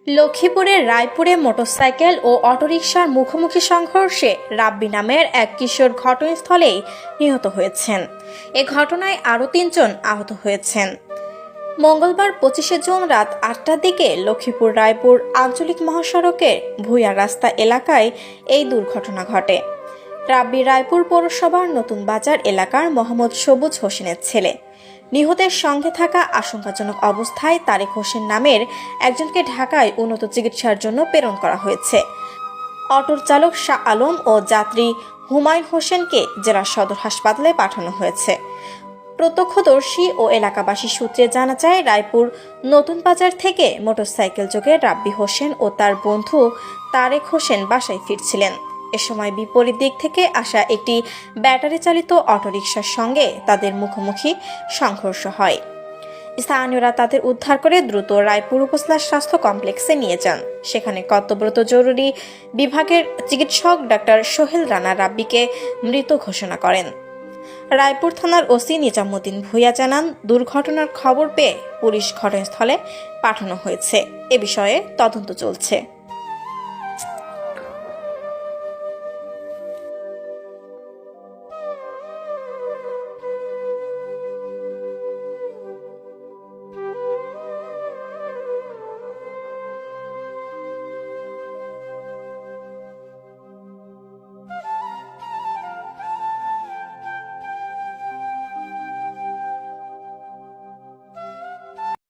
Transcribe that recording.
লক্ষ্মীপুরের রায়পুরে মোটরসাইকেল ও অটোরিকশার মুখোমুখি সংঘর্ষে রাব্বি নামের এক কিশোর ঘটনাস্থলেই নিহত হয়েছেন। এ ঘটনায় আরও ৩ জন আহত হয়েছেন। মঙ্গলবার ২৫শে জুন রাত ৮টার দিকে লক্ষ্মীপুর রায়পুর আঞ্চলিক মহাসড়কের ভূঁইয়া রাস্তা এলাকায় এই দুর্ঘটনা ঘটে। রাব্বি রায়পুর পৌরসভার নতুন বাজার এলাকার মোহাম্মদ সবুজ হোসেনের ছেলে। নিহতের সঙ্গে থাকা আশঙ্কাজনক অবস্থায় তারেক হোসেন নামের একজনকে ঢাকায় উন্নত চিকিৎসার জন্য প্রেরণ করা হয়েছে। অটোর চালক শাহ আলম ও যাত্রী হুমায়ুন হোসেনকে জেলা সদর হাসপাতালে পাঠানো হয়েছে। প্রত্যক্ষদর্শী ও এলাকাবাসী সূত্রে জানা যায়, রায়পুর নতুন বাজার থেকে মোটরসাইকেল যোগে রাব্বি হোসেন ও তার বন্ধু তারেক হোসেন বাসায় ফিরছিলেন। এ সময় বিপরীত দিক থেকে আসা একটি ব্যাটারি চালিত অটোরিকশার সঙ্গে তাদের মুখোমুখি সংঘর্ষ হয়। স্থানীয়রা তাদের উদ্ধার করে দ্রুত রায়পুর উপজেলা স্বাস্থ্য কমপ্লেক্সে নিয়ে যান। সেখানে কর্তব্যরত জরুরি বিভাগের চিকিৎসক ডাক্তার সোহেল রানা রাব্বিকে মৃত ঘোষণা করেন। রায়পুর থানার ওসি নিজামুদ্দিন ভূঁইয়া জানান, দুর্ঘটনার খবর পেয়ে পুলিশ ঘটনাস্থলে পাঠানো হয়েছে। এ বিষয়ে তদন্ত চলছে।